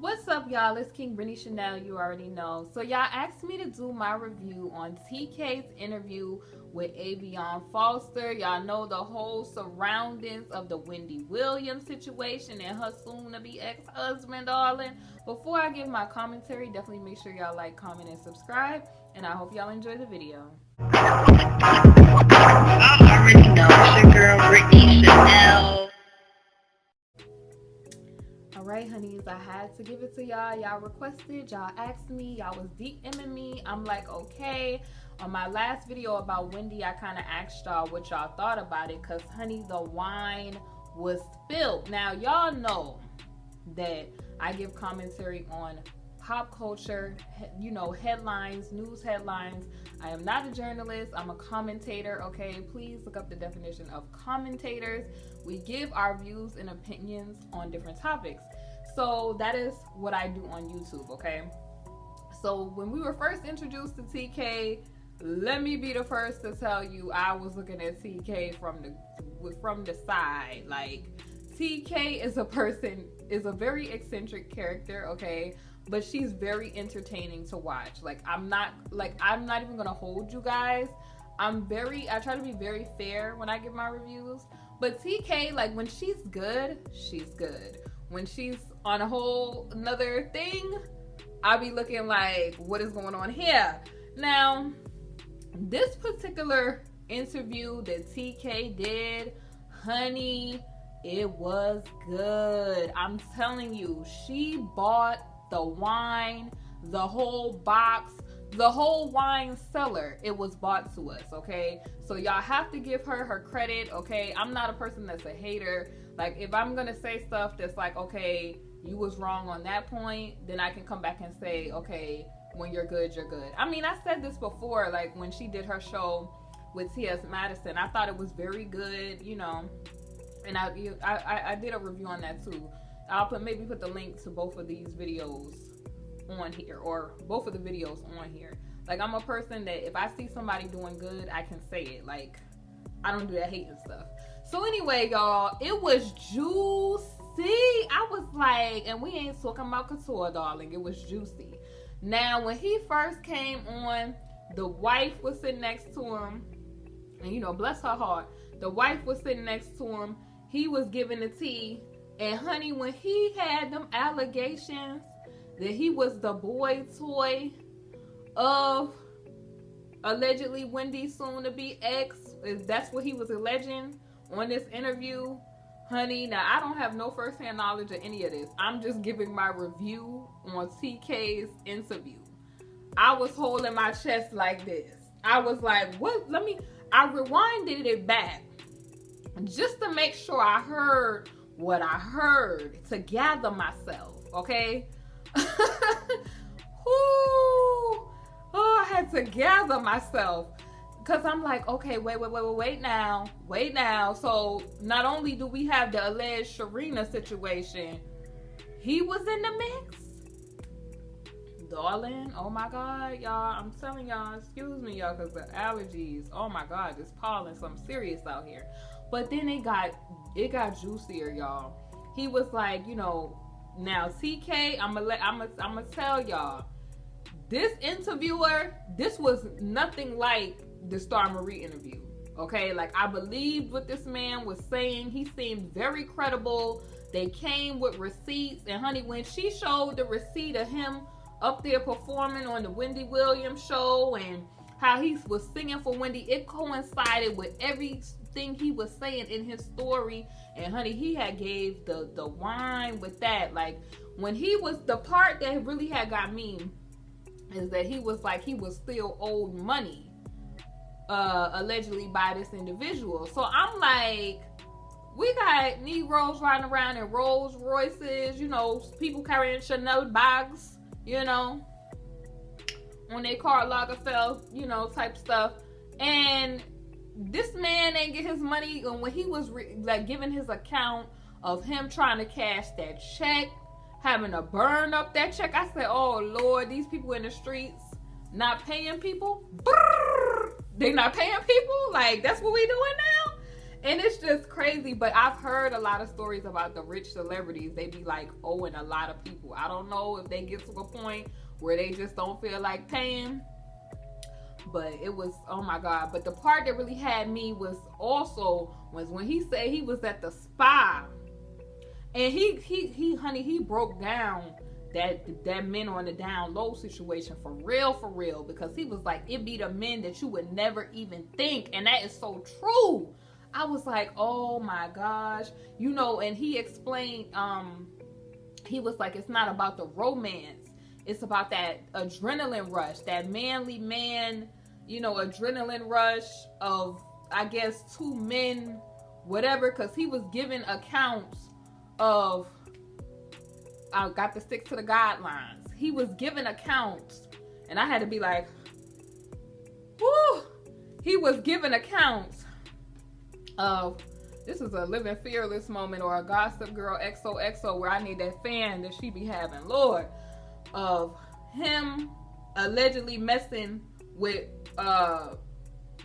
What's up, y'all? It's KingBritneyChanel, you already know. So y'all asked me to do my review on TK's interview with Aveon Falstar. Y'all know the whole surroundings of the Wendy Williams situation and her soon-to-be ex-husband, darling. Before I give my commentary, definitely make sure y'all like, comment, and subscribe. And I hope y'all enjoy the video. I already know it's your girl, Britney Chanel. Alright, honeys, I had to give it to y'all. Y'all requested, y'all asked me, y'all was DMing me. I'm like, okay. On my last video about Wendy, I kind of asked y'all what y'all thought about it, because, honey, the wine was spilled. Now, y'all know that I give commentary on pop culture, you know, headlines, news headlines. I am not a journalist. I'm a commentator, okay? Please look up the definition of commentators. We give our views and opinions on different topics. So that is what I do on YouTube, okay? So when we were first introduced to TK, let me be the first to tell you, I was looking at TK from the side. Like, TK is a very eccentric character, okay? But she's very entertaining to watch. Like, I'm not even gonna hold you guys. I try to be very fair when I give my reviews. But TK, like, when she's good, she's good. When she's on a whole another thing, I'll be looking like, what is going on here? Now, this particular interview that TK did, honey, it was good. I'm telling you, she bought the wine, the whole box, the whole wine cellar. It was bought to us, okay? So y'all have to give her credit, okay? I'm not a person that's a hater. Like, if I'm gonna say stuff that's like, okay, you was wrong on that point, then I can come back and say, okay, when you're good, you're good. I mean, I said this before, like when she did her show with T.S. Madison, I thought it was very good, you know, and I did a review on that too. I'll maybe put the link to both of these videos on here, or both of the videos on here. Like, I'm a person that if I see somebody doing good, I can say it. Like, I don't do that hating stuff. So anyway, y'all, it was juicy. I was like, and we ain't talking about couture, darling. It was juicy. Now, when he first came on, the wife was sitting next to him, and you know, bless her heart, the wife was sitting next to him. He was giving the tea. And honey, when he had them allegations that he was the boy toy of allegedly Wendy's soon-to-be ex, if that's what he was alleging on this interview, honey, now I don't have no first-hand knowledge of any of this. I'm just giving my review on TK's interview. I was holding my chest like this. I was like, what? I rewinded it back just to make sure I heard what I heard, to gather myself, okay? I had to gather myself, because I'm like, okay, wait now. So not only do we have the alleged Sharina situation, he was in the mix, darling. Oh my God, y'all, I'm telling y'all, excuse me, y'all, because the allergies, oh my God, it's pollen, something serious out here. But then it got juicier, y'all. He was like, you know, now TK, I'm gonna tell y'all, this interviewer, this was nothing like the Star Marie interview, okay? Like, I believed what this man was saying. He seemed very credible. They came with receipts, and honey, when she showed the receipt of him up there performing on the Wendy Williams show and how he was singing for Wendy, it coincided with everything he was saying in his story. And honey, he had gave the wine with that. Like, when he was, the part that really had got me is that he was like, he was still owed money allegedly by this individual. So I'm like, we got Negroes riding around in Rolls Royces, you know, people carrying Chanel bags, you know, on their Karl Lagerfeld, you know, type stuff. And this man ain't get his money. And when he was like giving his account of him trying to cash that check, having to burn up that check, I said, oh Lord, these people in the streets not paying people. Brrr, they not paying people. Like, that's what we doing now. And it's just crazy, but I've heard a lot of stories about the rich celebrities. They be like owing a lot of people. I don't know if they get to a point where they just don't feel like paying. But it was, oh my God. But the part that really had me was when he said he was at the spa. And he broke down that men on the down low situation for real, because he was like, it be the men that you would never even think. And that is so true. I was like, oh my gosh, you know. And he explained, he was like, it's not about the romance, it's about that adrenaline rush, that manly man, you know, adrenaline rush of, I guess, two men, whatever, because he was giving accounts of, I got to stick to the guidelines. He was giving accounts, and I had to be like, whoo. He was giving accounts of, this is a living fearless moment, or a gossip girl XOXO, where I need that fan that she be having, Lord, of him allegedly messing with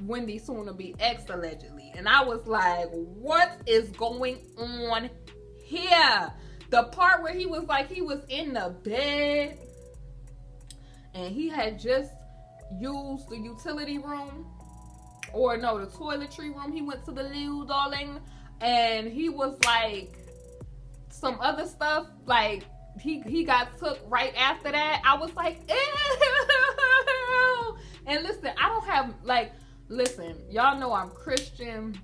Wendy, soon to be ex, allegedly. And I was like, what is going on here? The part where he was like, he was in the bed and he had just used the utility room, or no, the toiletry room. He went to the loo, darling, and he was like, some other stuff, like he got took right after that. I was like, ew. And listen, I don't have, like, listen, y'all know I'm Christian.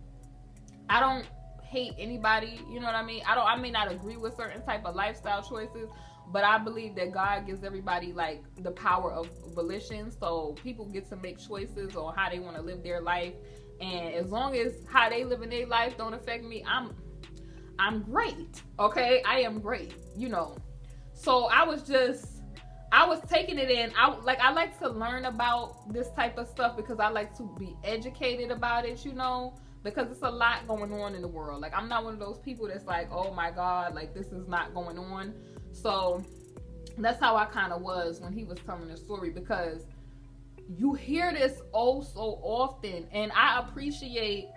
I don't hate anybody, you know what I mean? I may not agree with certain type of lifestyle choices, but I believe that God gives everybody like the power of volition. So people get to make choices on how they want to live their life, and as long as how they live in their life don't affect me, I'm great. Okay, I am great, you know. So I was taking it in. I like to learn about this type of stuff because I like to be educated about it, you know, because it's a lot going on in the world. Like, I'm not one of those people that's like, oh my God, like this is not going on. So that's how I kind of was when he was telling the story, because you hear this oh so often, and I appreciate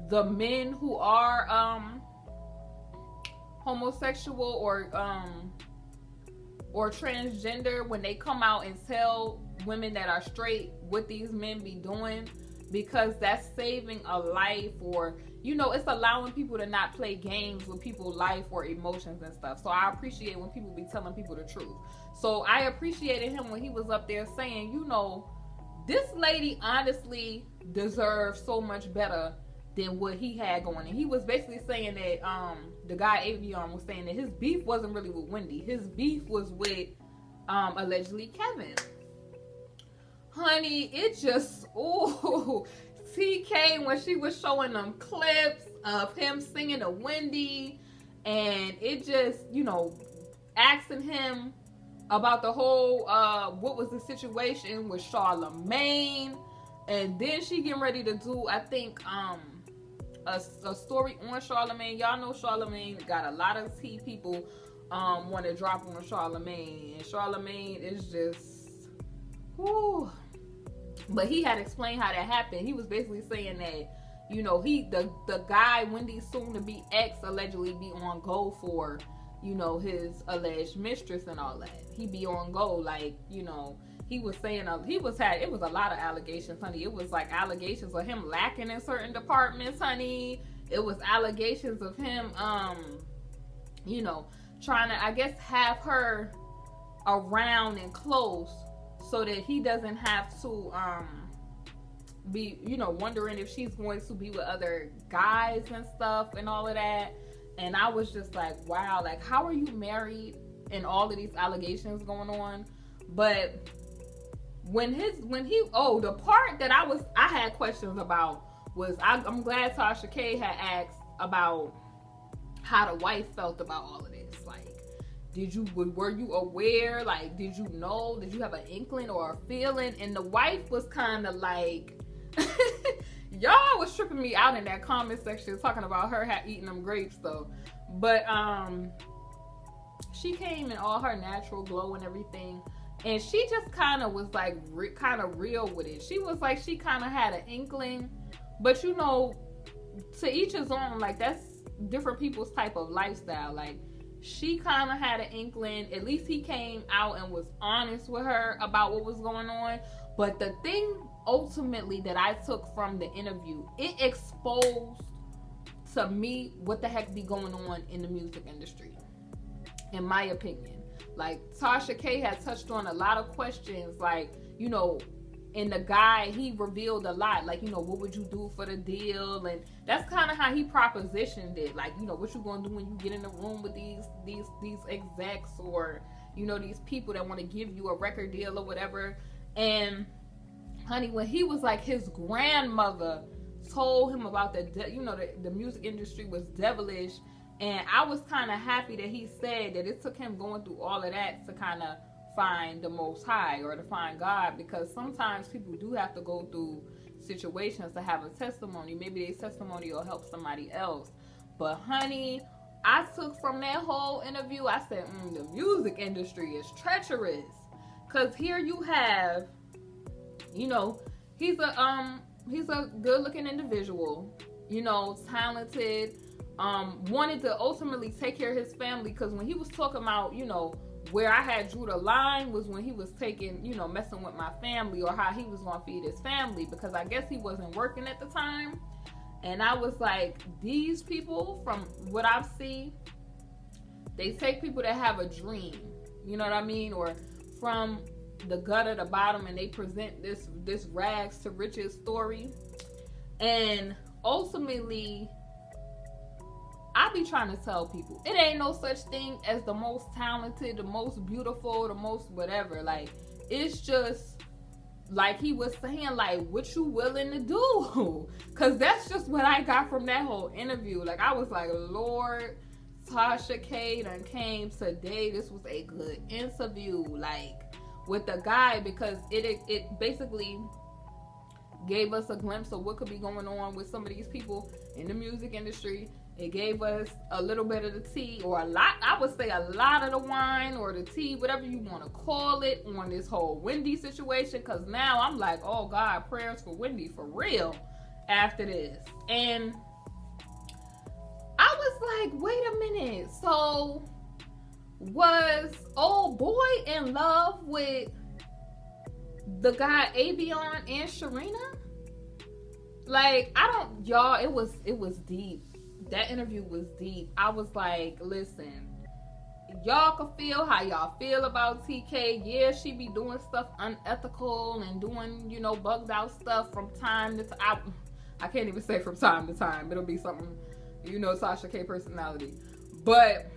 the men who are homosexual or transgender when they come out and tell women that are straight what these men be doing, because that's saving a life, or, you know, it's allowing people to not play games with people's life or emotions and stuff. So I appreciate when people be telling people the truth. So I appreciated him when he was up there saying, you know, this lady honestly deserves so much better than what he had going. And he was basically saying that the guy Aveon was saying that his beef wasn't really with Wendy. His beef was with allegedly Kevin. Honey, it just, ooh, TK, when she was showing them clips of him singing to Wendy, and it just, you know, asking him about the whole, what was the situation with Charlamagne, and then she getting ready to do, I think, a story on Charlamagne. Y'all know Charlamagne got a lot of tea people want to drop on Charlamagne, and Charlamagne is just, whoo. But he had explained how that happened. He was basically saying that, you know, the guy Wendy's soon to be ex allegedly be on go for, you know, his alleged mistress and all that. He be on go, like, you know, he was saying it was a lot of allegations, honey. It was like allegations of him lacking in certain departments, honey. It was allegations of him you know, trying to, I guess, have her around and close so that he doesn't have to be, you know, wondering if she's going to be with other guys and stuff and all of that. And I was just like, wow, like, how are you married and all of these allegations going on? But the part that I had questions about was, I'm glad Tasha K had asked about how the wife felt about all of this. Like, were you aware? Like, did you know? Did you have an inkling or a feeling? And the wife was kind of like, y'all was tripping me out in that comment section talking about her eating them grapes though. But she came in all her natural glow and everything, and she just kind of was like kind of real with it. She was like, she kind of had an inkling, but you know, to each his own. Like, that's different people's type of lifestyle. Like, she kind of had an inkling. At least he came out and was honest with her about what was going on. But the thing ultimately that I took from the interview, it exposed to me what the heck be going on in the music industry, in my opinion. Like, Tasha K had touched on a lot of questions, like, you know, and the guy, he revealed a lot, like, you know, what would you do for the deal? And that's kind of how he propositioned it, like, you know, what you gonna do when you get in the room with these execs, or, you know, these people that want to give you a record deal or whatever. And honey, when he was like, his grandmother told him about the music industry was devilish, and I was kind of happy that he said that it took him going through all of that to kind of find the Most High, or to find God, because sometimes people do have to go through situations to have a testimony. Maybe their testimony will help somebody else. But honey, I took from that whole interview, I said, the music industry is treacherous. Because here you have, you know, he's a good looking individual, you know, talented, wanted to ultimately take care of his family. Because when he was talking about, you know, where I had drew the line was when he was taking, you know, messing with my family, or how he was going to feed his family, because I guess he wasn't working at the time. And I was like, these people, from what I've seen, they take people that have a dream, you know what I mean, or from the gutter to bottom, and they present this rags to riches story. And ultimately, I be trying to tell people, it ain't no such thing as the most talented, the most beautiful, the most whatever. Like, it's just, like he was saying, like, what you willing to do? Because that's just what I got from that whole interview. Like, I was like, Lord, Tasha K done came today. This was a good interview, like, with the guy, because it basically gave us a glimpse of what could be going on with some of these people in the music industry. It gave us a little bit of the tea, or a lot, I would say a lot of the wine, or the tea, whatever you want to call it, on this whole Wendy situation. Because now I'm like, oh God, prayers for Wendy for real after this. And I was like, wait a minute. So was old boy in love with the guy Aveon and Sharina? Like, y'all, it was deep. That interview was deep. I was like, listen, y'all can feel how y'all feel about TK. Yeah, she be doing stuff unethical and doing, you know, bugged out stuff from time to time. I can't even say from time to time. It'll be something, you know, Tasha K personality. But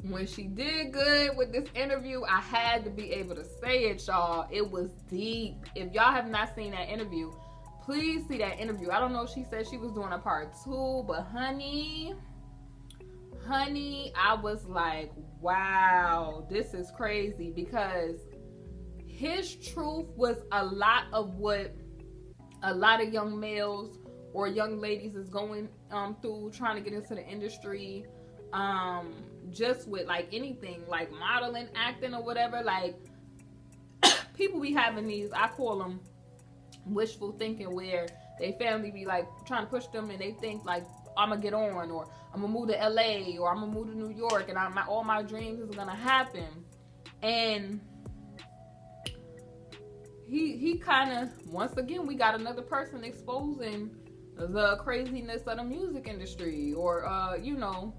when she did good with this interview, I had to be able to say it, y'all. It was deep. If y'all have not seen that interview, please see that interview. I don't know if she said she was doing a part 2, but honey, I was like, wow, this is crazy, because his truth was a lot of what a lot of young males or young ladies is going through, trying to get into the industry, just with like anything, like modeling, acting, or whatever. Like, people be having these, I call them wishful thinking, where they family be like trying to push them, and they think like, I'm gonna get on, or I'm gonna move to LA, or I'm gonna move to New York, and all my dreams is gonna happen. And he kind of, once again, we got another person exposing the craziness of the music industry, or you know.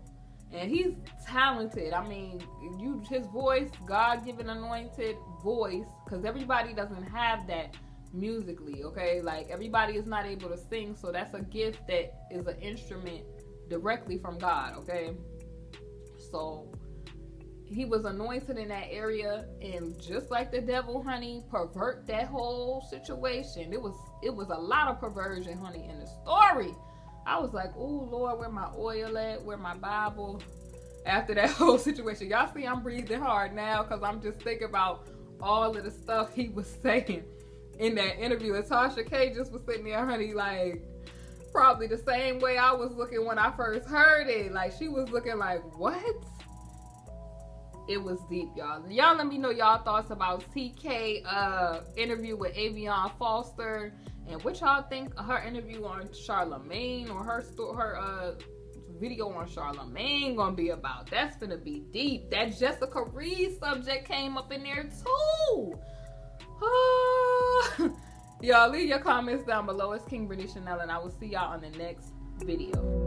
And he's talented. I mean, his voice, God-given anointed voice, because everybody doesn't have that musically, okay? Like, everybody is not able to sing, so that's a gift that is an instrument directly from God, okay? So he was anointed in that area, and just like the devil, honey, pervert that whole situation. It was a lot of perversion, honey, in the story. I was like, oh Lord, where my oil at? Where my Bible? After that whole situation. Y'all see I'm breathing hard now, because I'm just thinking about all of the stuff he was saying in that interview. And Tasha K just was sitting there, honey, like, probably the same way I was looking when I first heard it. Like, she was looking like, what? It was deep, y'all. Y'all let me know y'all thoughts about TK interview with Aveon Falstar, and what y'all think her interview on Charlamagne, or her video on Charlamagne gonna be about. That's gonna be deep. That Jessica Reed subject came up in there too. Y'all leave your comments down below. It's KingBritneyChanel, and I will see y'all on the next video.